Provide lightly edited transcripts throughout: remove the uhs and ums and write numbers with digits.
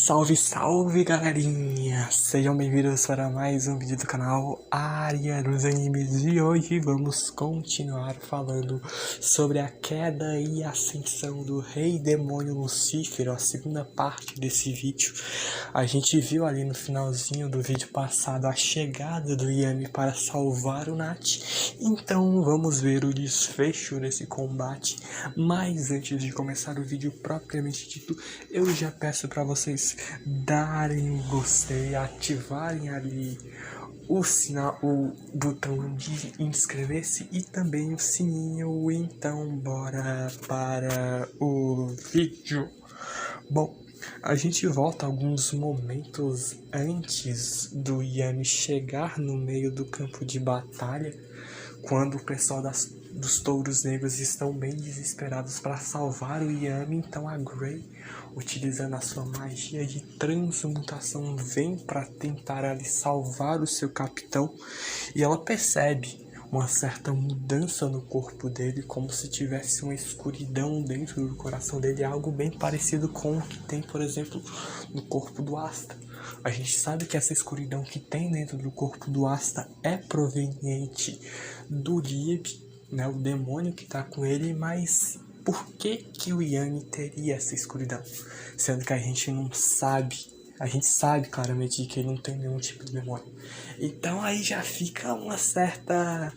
Salve, salve, galerinha! Sejam bem-vindos para mais um vídeo do canal Área dos Animes e hoje vamos continuar falando sobre a queda e ascensão do Rei Demônio Lucífero, a segunda parte desse vídeo. A gente viu ali no finalzinho do vídeo passado a chegada do Yami para salvar o Nath, então vamos ver o desfecho desse combate. Mas antes de começar o vídeo propriamente dito, eu já peço para vocês darem um gostei, ativarem ali o sinal, o botão de inscrever-se e também o sininho. Então bora para o vídeo. Bom, a gente volta alguns momentos antes do Yami chegar no meio do campo de batalha, quando o pessoal dos Touros Negros estão bem desesperados para salvar o Yami. Então a Grey, utilizando a sua magia de transmutação, vem para tentar ali salvar o seu capitão, e ela percebe uma certa mudança no corpo dele, como se tivesse uma escuridão dentro do coração dele, algo bem parecido com o que tem, por exemplo, no corpo do Asta. A gente sabe que essa escuridão que tem dentro do corpo do Asta é proveniente do Lieb, né, o demônio que está com ele, mas por que o Yami teria essa escuridão? Sendo que a gente não sabe. A gente sabe claramente que ele não tem nenhum tipo de demônio. Então aí já fica uma certa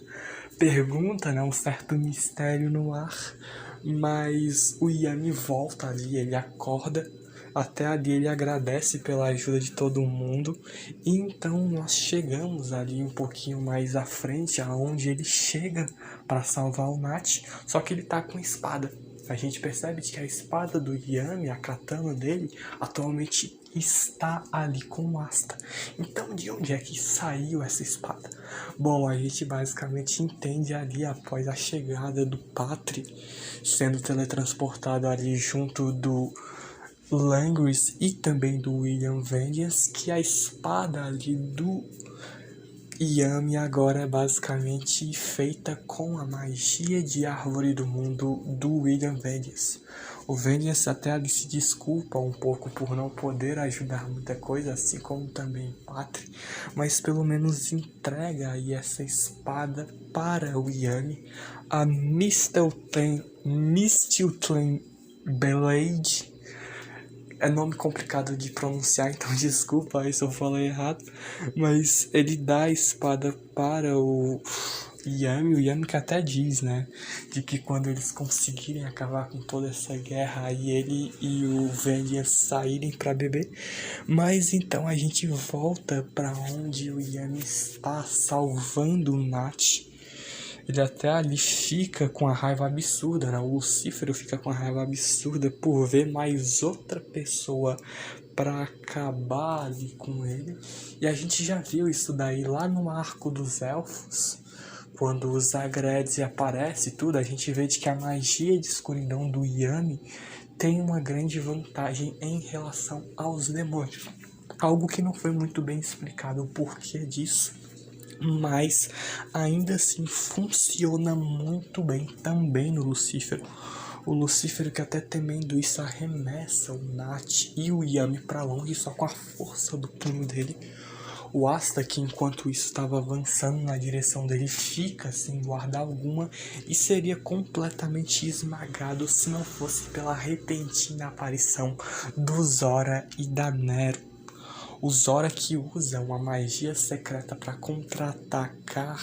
pergunta, né? Um certo mistério no ar. Mas o Yami volta ali, ele acorda. Até ali ele agradece pela ajuda de todo mundo. E então nós chegamos ali um pouquinho mais à frente, aonde ele chega para salvar o Nath. Só que ele tá com espada. A gente percebe que a espada do Yami, a katana dele, atualmente está ali com o Asta. Então de onde é que saiu essa espada? Bom, a gente basicamente entende ali após a chegada do Patri, sendo teletransportado ali junto do Langris e também do William Vengeance, que a espada ali do Yami agora é basicamente feita com a magia de árvore do mundo do William Vengeance. O Vengeance até ali se desculpa um pouco por não poder ajudar muita coisa, assim como também Patri, mas pelo menos entrega aí essa espada para o Yami, a Mistletoe Blade. É nome complicado de pronunciar, então desculpa aí se eu falei errado. Mas ele dá a espada para o Yami que até diz, né? De que quando eles conseguirem acabar com toda essa guerra, aí ele e o Vengeance saírem para beber. Mas então a gente volta para onde o Yami está salvando o Nath. Ele até ali fica com a raiva absurda, né? O Lucífero fica com a raiva absurda por ver mais outra pessoa para acabar ali com ele. E a gente já viu isso daí lá no arco dos elfos, quando o Zagredes aparece e tudo. A gente vê de que a magia de escuridão do Yami tem uma grande vantagem em relação aos demônios. Algo que não foi muito bem explicado o porquê disso, mas ainda assim funciona muito bem também no Lucífero. O Lucífero, que até temendo isso, arremessa o Nath e o Yami para longe só com a força do punho dele. O Asta, que enquanto isso estava avançando na direção dele, fica sem guardar alguma e seria completamente esmagado se não fosse pela repentina aparição do Zora e da Nero. O Zora, que usa uma magia secreta para contra-atacar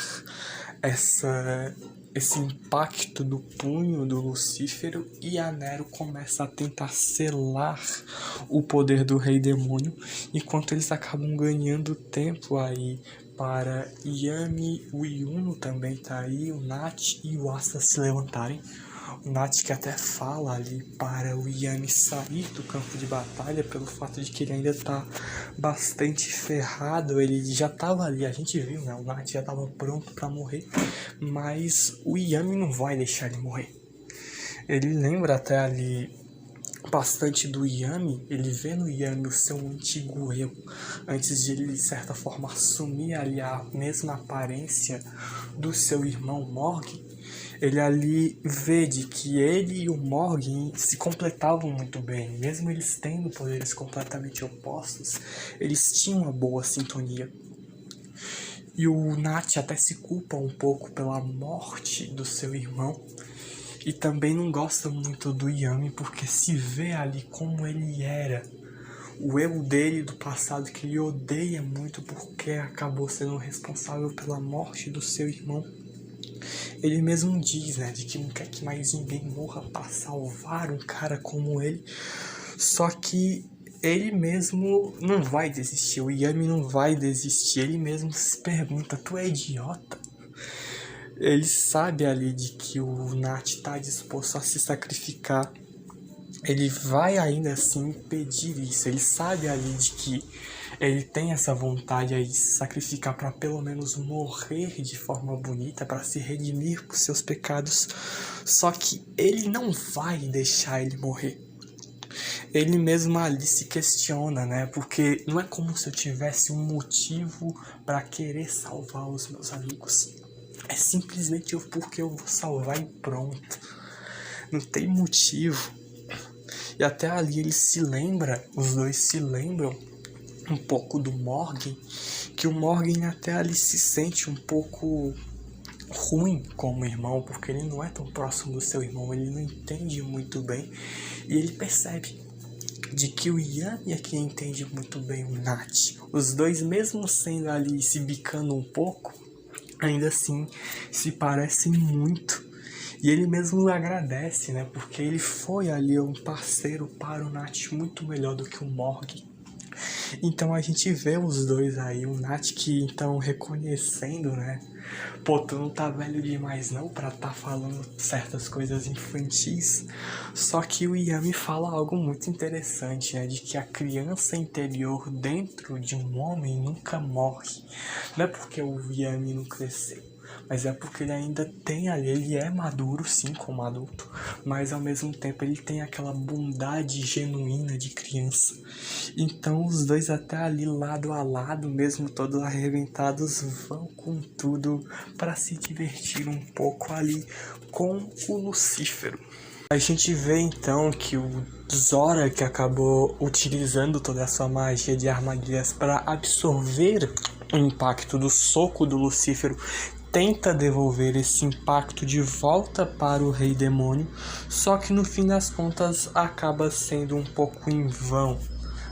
esse impacto do punho do Lucífero, e a Nero começa a tentar selar o poder do Rei Demônio, enquanto eles acabam ganhando tempo aí para Yami, o Yuno também tá aí, o Nath e o Asta se levantarem. O Nath que até fala ali para o Yami sair do campo de batalha pelo fato de que ele ainda tá bastante ferrado. Ele já tava ali, a gente viu, né? O Nath já tava pronto para morrer, mas o Yami não vai deixar ele morrer. Ele lembra até ali bastante do Yami, ele vê no Yami o seu antigo eu, antes de ele de certa forma assumir ali a mesma aparência do seu irmão Morg. Ele ali vê de que ele e o Morgan se completavam muito bem. Mesmo eles tendo poderes completamente opostos, eles tinham uma boa sintonia. E o Nat até se culpa um pouco pela morte do seu irmão. E também não gosta muito do Yami porque se vê ali como ele era. O erro dele do passado que ele odeia muito porque acabou sendo responsável pela morte do seu irmão. Ele mesmo diz, né, de que não quer que mais ninguém morra para salvar um cara como ele. Só que ele mesmo não vai desistir, o Yami não vai desistir. Ele mesmo se pergunta, tu é idiota? Ele sabe ali de que o Nat tá disposto a se sacrificar. Ele vai ainda assim impedir isso. Ele sabe ali de que ele tem essa vontade aí de se sacrificar para pelo menos morrer de forma bonita, para se redimir por seus pecados. Só que ele não vai deixar ele morrer. Ele mesmo ali se questiona, né? Porque não é como se eu tivesse um motivo para querer salvar os meus amigos. É simplesmente porque eu vou salvar e pronto. Não tem motivo. E até ali ele se lembra, os dois se lembram um pouco do Morgan, que o Morgan até ali se sente um pouco ruim como irmão, porque ele não é tão próximo do seu irmão, ele não entende muito bem, e ele percebe de que o Yami é quem entende muito bem o Nat. Os dois, mesmo sendo ali se bicando um pouco, ainda assim se parecem muito. E ele mesmo agradece, né? Porque ele foi ali um parceiro para o Nat muito melhor do que o Morgan. Então a gente vê os dois aí, o Nat que então reconhecendo, né? Pô, tu não tá velho demais não pra tá falando certas coisas infantis. Só que o Yami fala algo muito interessante, né? De que a criança interior dentro de um homem nunca morre. Não é porque o Yami não cresceu, mas é porque ele ainda tem ali, ele é maduro sim como adulto, mas ao mesmo tempo ele tem aquela bondade genuína de criança. Então os dois até ali lado a lado, mesmo todos arrebentados, vão com tudo para se divertir um pouco ali com o Lucífero. A gente vê então que o Zora, que acabou utilizando toda a sua magia de armadilhas para absorver o impacto do soco do Lucífero, tenta devolver esse impacto de volta para o Rei Demônio, só que no fim das contas acaba sendo um pouco em vão.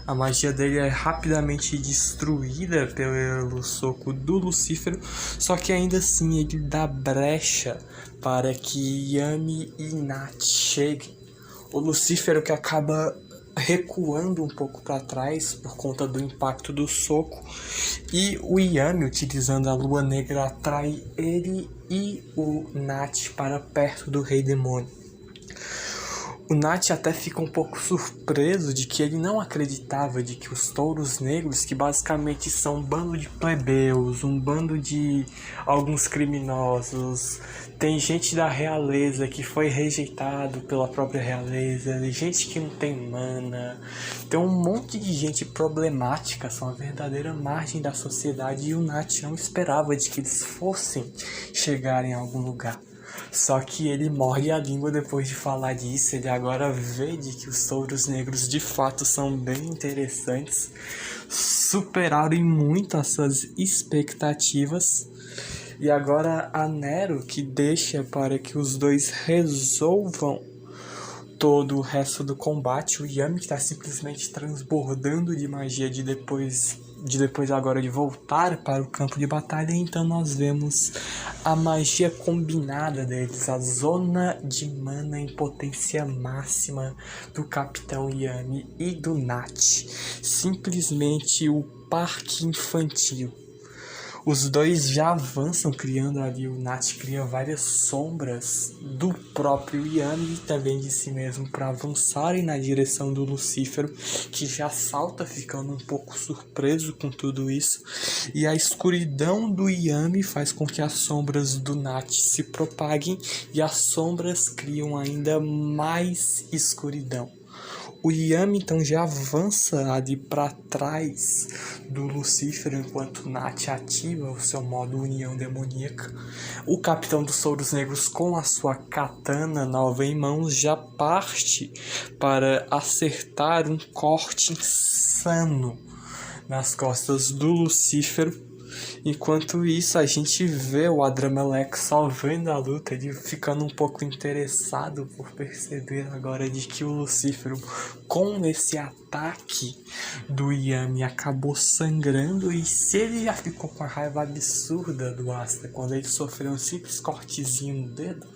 A magia dele é rapidamente destruída pelo soco do Lucífero, só que ainda assim ele dá brecha para que Yami e Nat cheguem. O Lucífero que acaba recuando um pouco para trás por conta do impacto do soco, e o Yami, utilizando a lua negra, atrai ele e o Nat para perto do Rei Demônio. O Nat até fica um pouco surpreso de que ele não acreditava de que os touros negros, que basicamente são um bando de plebeus, um bando de alguns criminosos, tem gente da realeza que foi rejeitado pela própria realeza, gente que não tem mana, tem um monte de gente problemática, são a verdadeira margem da sociedade, e o Nat não esperava de que eles fossem chegar em algum lugar. Só que ele morde a língua depois de falar disso. Ele agora vê de que os touros negros de fato são bem interessantes, superaram muito as suas expectativas. E agora a Nero que deixa para que os dois resolvam todo o resto do combate. O Yami que está simplesmente transbordando de magia de depois agora de voltar para o campo de batalha. Então nós vemos a magia combinada deles, a zona de mana em potência máxima do Capitão Yami e do Nat. Simplesmente o parque infantil. Os dois já avançam criando ali, o Nat cria várias sombras do próprio Yami e também de si mesmo para avançarem na direção do Lucífero, que já salta ficando um pouco surpreso com tudo isso. E a escuridão do Yami faz com que as sombras do Nat se propaguem e as sombras criam ainda mais escuridão. O Yami então já avança ali para trás do Lucífero enquanto Nat ativa o seu modo União Demoníaca. O Capitão dos Souros Negros, com a sua katana nova em mãos, já parte para acertar um corte insano nas costas do Lucífero. Enquanto isso, a gente vê o Adramelech só vendo a luta, ele ficando um pouco interessado por perceber agora de que o Lucífero, com esse ataque do Yami, acabou sangrando. E se ele já ficou com a raiva absurda do Asta quando ele sofreu um simples cortezinho no dedo,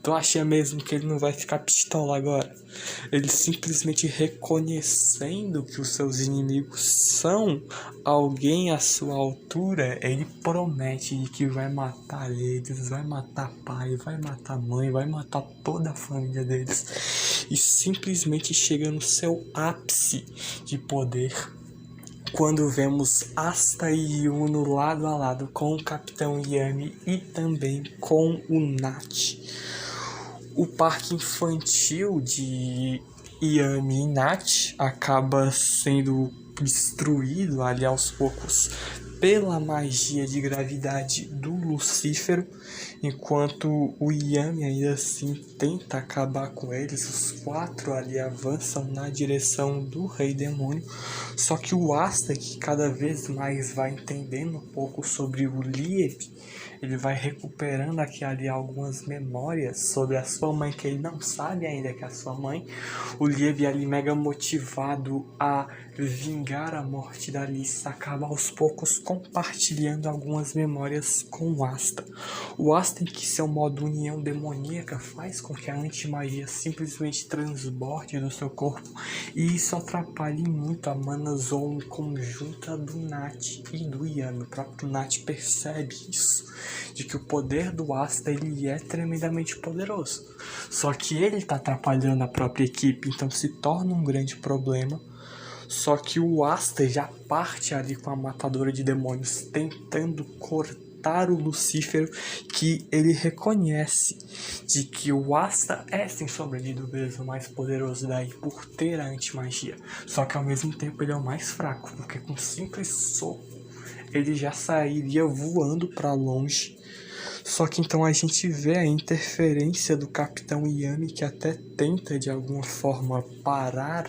tu acha mesmo que ele não vai ficar pistola agora? Ele simplesmente reconhecendo que os seus inimigos são alguém à sua altura, ele promete de que vai matar eles, vai matar pai, vai matar mãe, vai matar toda a família deles. E simplesmente chega no seu ápice de poder quando vemos Asta e Yuno lado a lado com o Capitão Yami e também com o Nat. O parque infantil de Yami e Nat acaba sendo destruído ali aos poucos pela magia de gravidade do Lucífero, enquanto o Yami ainda assim tenta acabar com eles. Os quatro ali avançam na direção do Rei Demônio, só que o Asta, que cada vez mais vai entendendo um pouco sobre o Lieb, ele vai recuperando aqui ali algumas memórias sobre a sua mãe, que ele não sabe ainda que é a sua mãe. O Lieb ali mega motivado a vingar a morte da Alice, acaba aos poucos compartilhando algumas memórias com o Asta. O Asta, em que seu modo União Demoníaca faz com que a antimagia simplesmente transborde do seu corpo, e isso atrapalha muito a Mana Zone conjunta do Nat e do Yami. O próprio Nat percebe isso, de que o poder do Asta ele é tremendamente poderoso, só que ele está atrapalhando a própria equipe, então se torna um grande problema. Só que o Asta já parte ali com a matadora de demônios, tentando cortar o Lucífero, que ele reconhece de que o Asta é, sem sombra de dúvidas, o mais poderoso daí por ter a antimagia. Só que ao mesmo tempo ele é o mais fraco, porque com simples soco ele já sairia voando para longe. Só que então a gente vê a interferência do Capitão Yami, que até tenta de alguma forma parar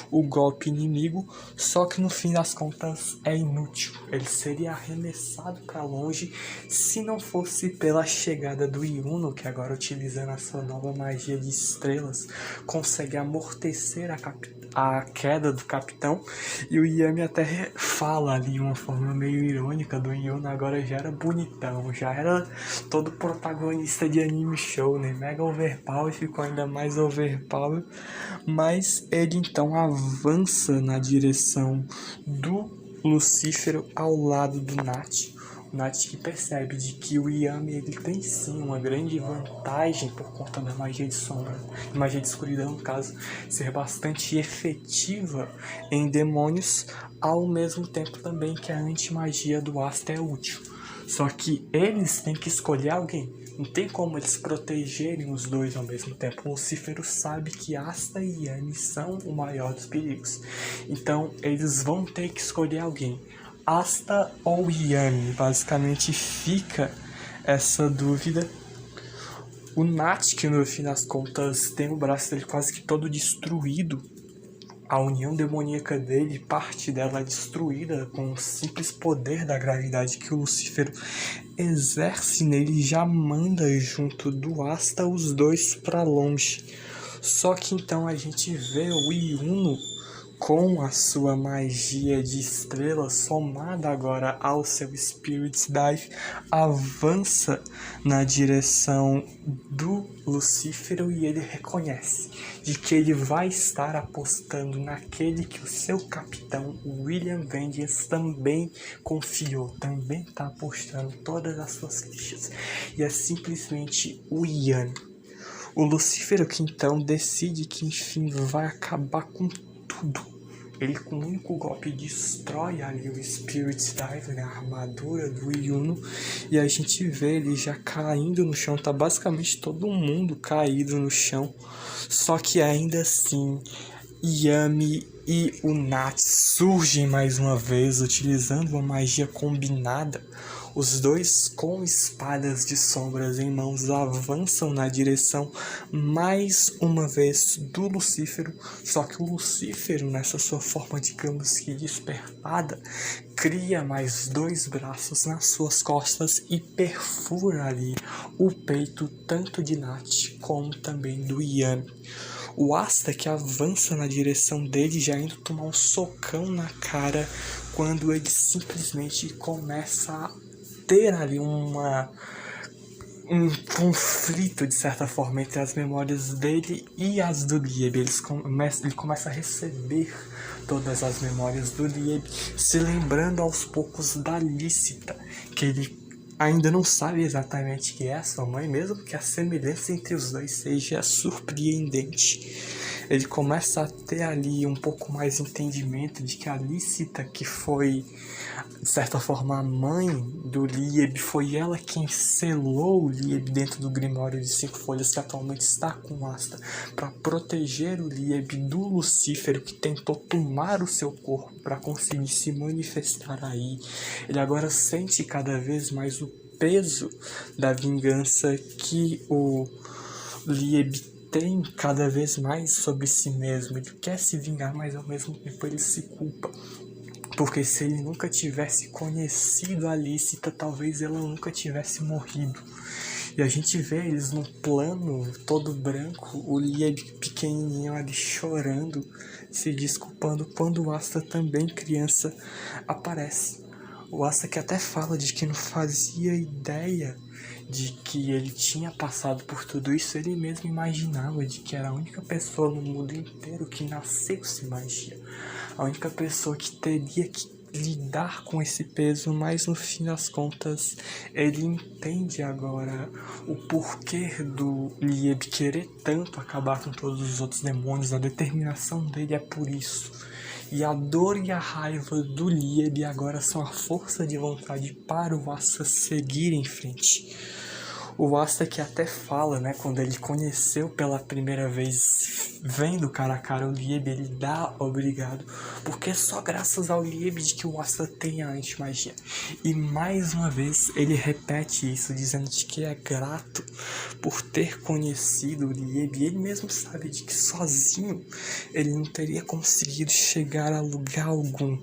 o golpe inimigo, só que no fim das contas é inútil. Ele seria arremessado para longe se não fosse pela chegada do Yuno, que agora, utilizando a sua nova magia de estrelas, consegue amortecer a queda do capitão. E o Yami até fala ali de uma forma meio irônica do Yuno, agora já era bonitão, já era todo protagonista de anime show, né? Mega overpower, ficou ainda mais overpower. Mas ele então avança na direção do Lucífero ao lado do Nat. O Nat que percebe de que o Yami ele tem sim uma grande vantagem por conta da magia de sombra, magia de escuridão no caso, ser bastante efetiva em demônios, ao mesmo tempo também que a antimagia do Asta é útil. Só que eles têm que escolher alguém. Não tem como eles protegerem os dois ao mesmo tempo. O Lucífero sabe que Asta e Yami são o maior dos perigos. Então eles vão ter que escolher alguém. Asta ou Yami? Basicamente fica essa dúvida. O Nat, que no fim das contas tem o braço dele quase que todo destruído, a união demoníaca dele, parte dela é destruída com o simples poder da gravidade que o Lucífero exerce nele, já manda junto do Asta os dois para longe. Só que então a gente vê o Yuno com a sua magia de estrela, somada agora ao seu Spirit Dive, avança na direção do Lucífero, e ele reconhece de que ele vai estar apostando naquele que o seu capitão, William Vengeance, também confiou, também está apostando todas as suas fichas, e é simplesmente o Yami. O Lucífero que então decide que enfim vai acabar com tudo. Ele com um único golpe destrói ali o Spirit Dive, né, a armadura do Yuno, e a gente vê ele já caindo no chão, tá basicamente todo mundo caído no chão. Só que ainda assim Yami e o Nat surgem mais uma vez, utilizando uma magia combinada. Os dois, com espadas de sombras em mãos, avançam na direção mais uma vez do Lucífero. Só que o Lucífero, nessa sua forma, digamos que despertada, cria mais 2 braços nas suas costas e perfura ali o peito tanto de Nat como também do Yami. O Asta, que avança na direção dele, já indo tomar um socão na cara, quando ele simplesmente começa a ter ali um conflito, de certa forma, entre as memórias dele e as do Lieb. Ele começa a receber todas as memórias do Lieb, se lembrando aos poucos da Lícita, que ele ainda não sabe exatamente que é a sua mãe, mesmo que a semelhança entre os dois seja surpreendente. Ele começa a ter ali um pouco mais de entendimento de que a Lícita, que foi, de certa forma, a mãe do Lieb, foi ela quem selou o Lieb dentro do Grimório de 5 folhas, que atualmente está com Asta, para proteger o Lieb do Lucífero, que tentou tomar o seu corpo para conseguir se manifestar aí. Ele agora sente cada vez mais o peso da vingança que o Lieb tem cada vez mais sobre si mesmo. Ele quer se vingar, mas ao mesmo tempo ele se culpa, porque se ele nunca tivesse conhecido a Lícita, talvez ela nunca tivesse morrido. E a gente vê eles num plano todo branco, o Lieb pequenininho ali chorando, se desculpando, quando o Asta, também criança, aparece. O Asta, que até fala de que não fazia ideia de que ele tinha passado por tudo isso. Ele mesmo imaginava de que era a única pessoa no mundo inteiro que nasceu sem magia, a única pessoa que teria que lidar com esse peso, mas no fim das contas ele entende agora o porquê do Lieb querer tanto acabar com todos os outros demônios. A determinação dele é por isso. E a dor e a raiva do Lieb agora são a força de vontade para o Asta seguir em frente. O Asta, que até fala, né, quando ele conheceu pela primeira vez, vendo cara a cara o Lieb, ele dá obrigado, porque é só graças ao Lieb de que o Asta tem a anti-magia. E mais uma vez ele repete isso, dizendo de que é grato por ter conhecido o Lieb. Ele mesmo sabe de que sozinho ele não teria conseguido chegar a lugar algum,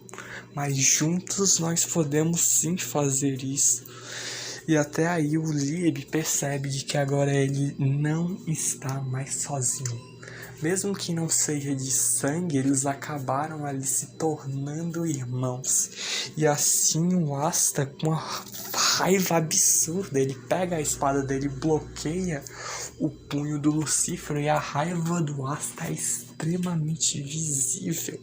mas juntos nós podemos sim fazer isso. E até aí o Lieb percebe de que agora ele não está mais sozinho. Mesmo que não seja de sangue, eles acabaram ali se tornando irmãos. E assim o Asta, com uma raiva absurda, ele pega a espada dele, bloqueia o punho do Lucífero, e a raiva do Asta é extremamente visível.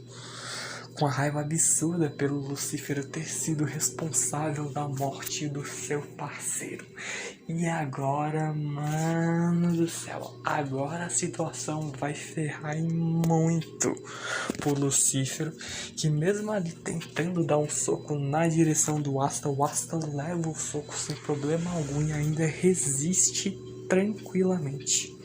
Com a raiva absurda pelo Lucífero ter sido responsável da morte do seu parceiro. E agora, mano do céu, agora a situação vai ferrar em muito pro Lucífero, que mesmo ali tentando dar um soco na direção do Asta, o Asta leva o soco sem problema algum e ainda resiste tranquilamente.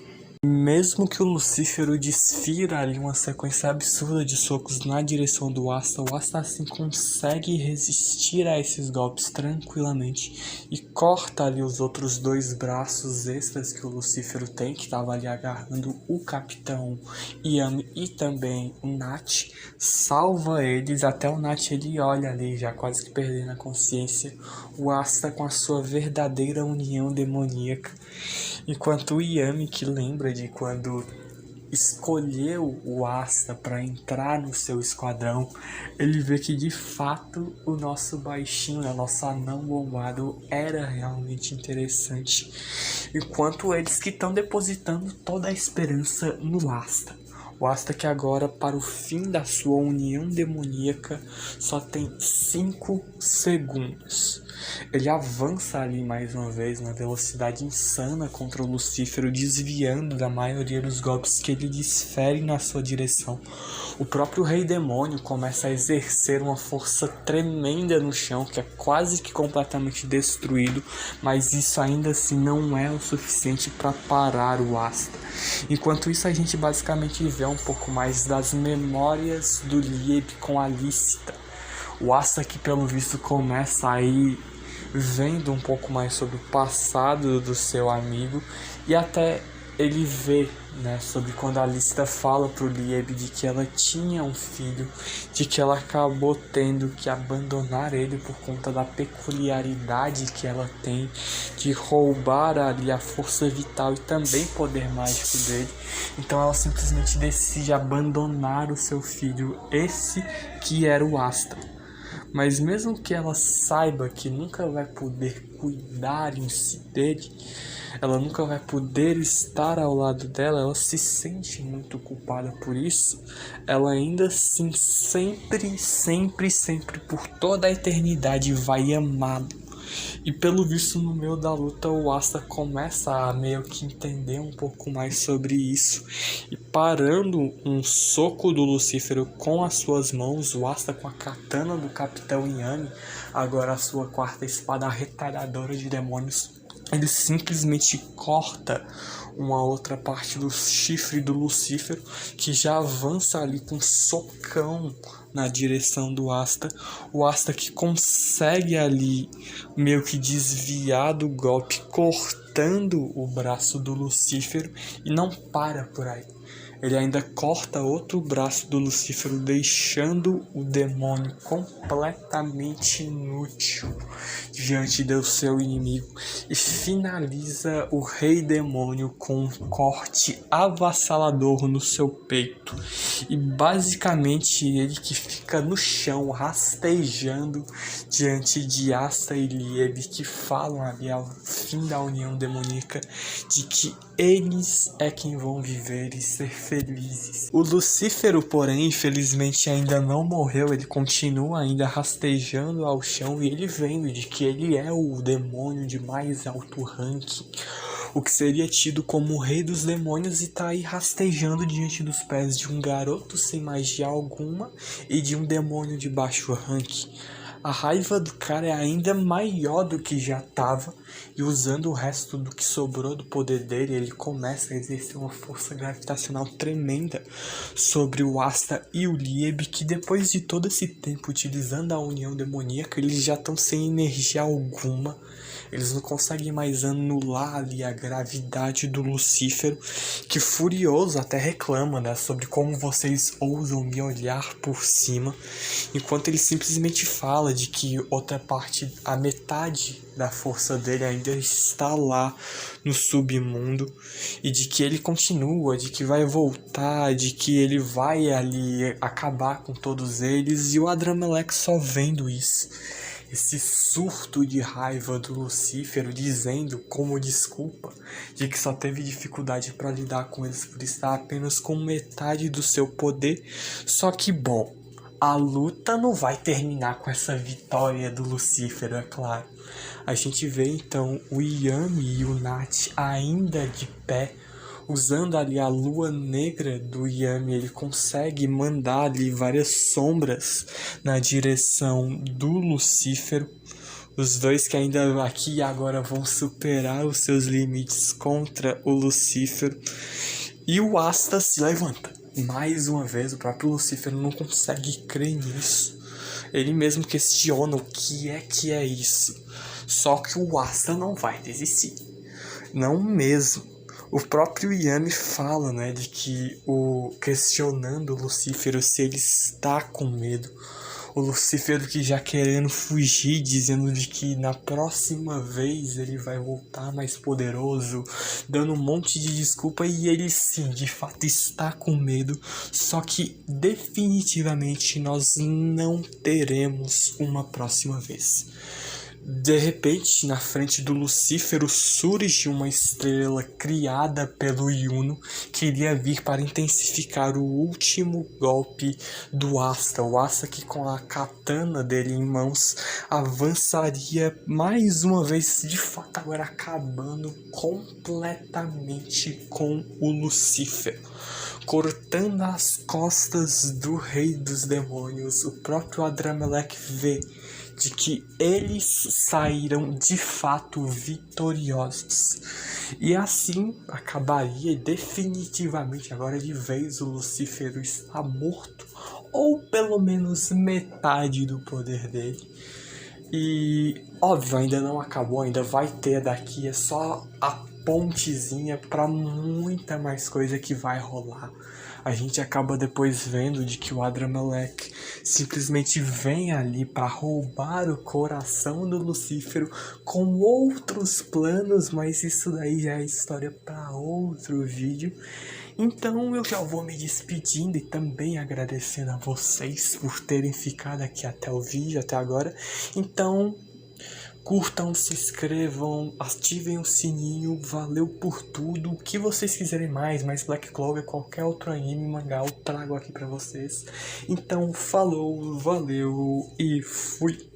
Mesmo que o Lucífero desfira ali uma sequência absurda de socos na direção do Asta, o Asta assim consegue resistir a esses golpes tranquilamente e corta ali os outros 2 braços extras que o Lucífero tem, que estava ali agarrando o Capitão Yami e também o Nat, salva eles. Até o Nat ele olha ali, já quase que perdendo a consciência, o Asta com a sua verdadeira união demoníaca, enquanto o Yami, que lembra de quando escolheu o Asta para entrar no seu esquadrão, ele vê que de fato o nosso baixinho, o nosso anão bombado era realmente interessante, enquanto eles que estão depositando toda a esperança no Asta. O Asta, que agora, para o fim da sua união demoníaca, só tem 5 segundos. Ele avança ali mais uma vez na velocidade insana contra o Lucífero, desviando da maioria dos golpes que ele desfere na sua direção. O próprio Rei Demônio começa a exercer uma força tremenda no chão, que é quase que completamente destruído, mas isso ainda assim não é o suficiente para parar o Asta. Enquanto isso, a gente basicamente vê um um pouco mais das memórias do Lieb com a Lícita. O Asta, que pelo visto começa aí vendo um pouco mais sobre o passado do seu amigo, e até ele vê, né, sobre quando a Lícita fala pro Lieb de que ela tinha um filho, de que ela acabou tendo que abandonar ele por conta da peculiaridade que ela tem de roubar ali a força vital e também poder mágico dele. Então ela simplesmente decide abandonar o seu filho, esse que era o Asta. Mas mesmo que ela saiba que nunca vai poder cuidar em si dele, ela nunca vai poder estar ao lado dela, ela se sente muito culpada por isso. Ela ainda assim sempre por toda a eternidade vai amá-lo. E pelo visto no meio da luta o Asta começa a meio que entender um pouco mais sobre isso. E parando um soco do Lucífero com as suas mãos, o Asta com a katana do Capitão Yami, agora a sua quarta espada retalhadora de demônios, ele simplesmente corta uma outra parte do chifre do Lucífero, que já avança ali com um socão na direção do Asta. O Asta que consegue ali meio que desviar do golpe, cortando o braço do Lucífero, e não para por aí. Ele ainda corta outro braço do Lucífero, deixando o demônio completamente inútil diante do seu inimigo, e finaliza o rei demônio com um corte avassalador no seu peito. E basicamente ele que fica no chão rastejando diante de Asta e Lieb, que falam ali ao fim da união demoníaca de que eles é quem vão viver e ser felizes. O Lucífero, porém, infelizmente ainda não morreu. Ele continua ainda rastejando ao chão, e ele vendo de que ele é o demônio de mais alto ranking, o que seria tido como o rei dos demônios, e tá aí rastejando diante dos pés de um garoto sem magia alguma e de um demônio de baixo ranking. A raiva do cara é ainda maior do que já estava, e usando o resto do que sobrou do poder dele, ele começa a exercer uma força gravitacional tremenda sobre o Asta e o Lieb, que depois de todo esse tempo utilizando a união demoníaca, eles já estão sem energia alguma. Eles não conseguem mais anular ali a gravidade do Lucífero, que furioso até reclama, né, sobre como vocês ousam me olhar por cima, enquanto ele simplesmente fala de que outra parte, a metade da força dele ainda está lá no submundo, e de que ele continua, de que vai voltar, de que ele vai ali acabar com todos eles. E o Adramelech só vendo isso, esse surto de raiva do Lucífero, dizendo como desculpa de que só teve dificuldade para lidar com eles por estar apenas com metade do seu poder. Só que bom, a luta não vai terminar com essa vitória do Lucífero, é claro. A gente vê então o Yami e o Nat ainda de pé, usando ali a lua negra do Yami. Ele consegue mandar ali várias sombras na direção do Lucífero. Os dois que ainda aqui e agora vão superar os seus limites contra o Lucífero. E o Asta se levanta. Mais uma vez, o próprio Lucífero não consegue crer nisso. Ele mesmo questiona o que é isso. Só que o Asta não vai desistir. Não mesmo. O próprio Yami fala, né, de que questionando o Lucífero se ele está com medo. O Lucífero que já querendo fugir, dizendo de que na próxima vez ele vai voltar mais poderoso, dando um monte de desculpa, e ele sim, de fato está com medo, só que definitivamente nós não teremos uma próxima vez. De repente, na frente do Lucífero surge uma estrela criada pelo Yuno, que iria vir para intensificar o último golpe do Asta. O Asta que com a katana dele em mãos avançaria mais uma vez, de fato agora acabando completamente com o Lucífero. cortando as costas do rei dos demônios, o próprio Adramelech vê de que eles saíram de fato vitoriosos. E assim acabaria definitivamente, agora de vez, o Lucífero está morto, ou pelo menos metade do poder dele. E óbvio, ainda não acabou, ainda vai ter daqui, é só a pontezinha para muita mais coisa que vai rolar. A gente acaba depois vendo de que o Adramelech simplesmente vem ali para roubar o coração do Lucífero com outros planos, mas isso daí já é história para outro vídeo. Então eu já vou me despedindo e também agradecendo a vocês por terem ficado aqui até o vídeo, até agora. Então, curtam, se inscrevam, ativem o sininho, valeu por tudo. O que vocês quiserem mais Black Clover, qualquer outro anime, mangá, eu trago aqui pra vocês. Então, falou, valeu e fui!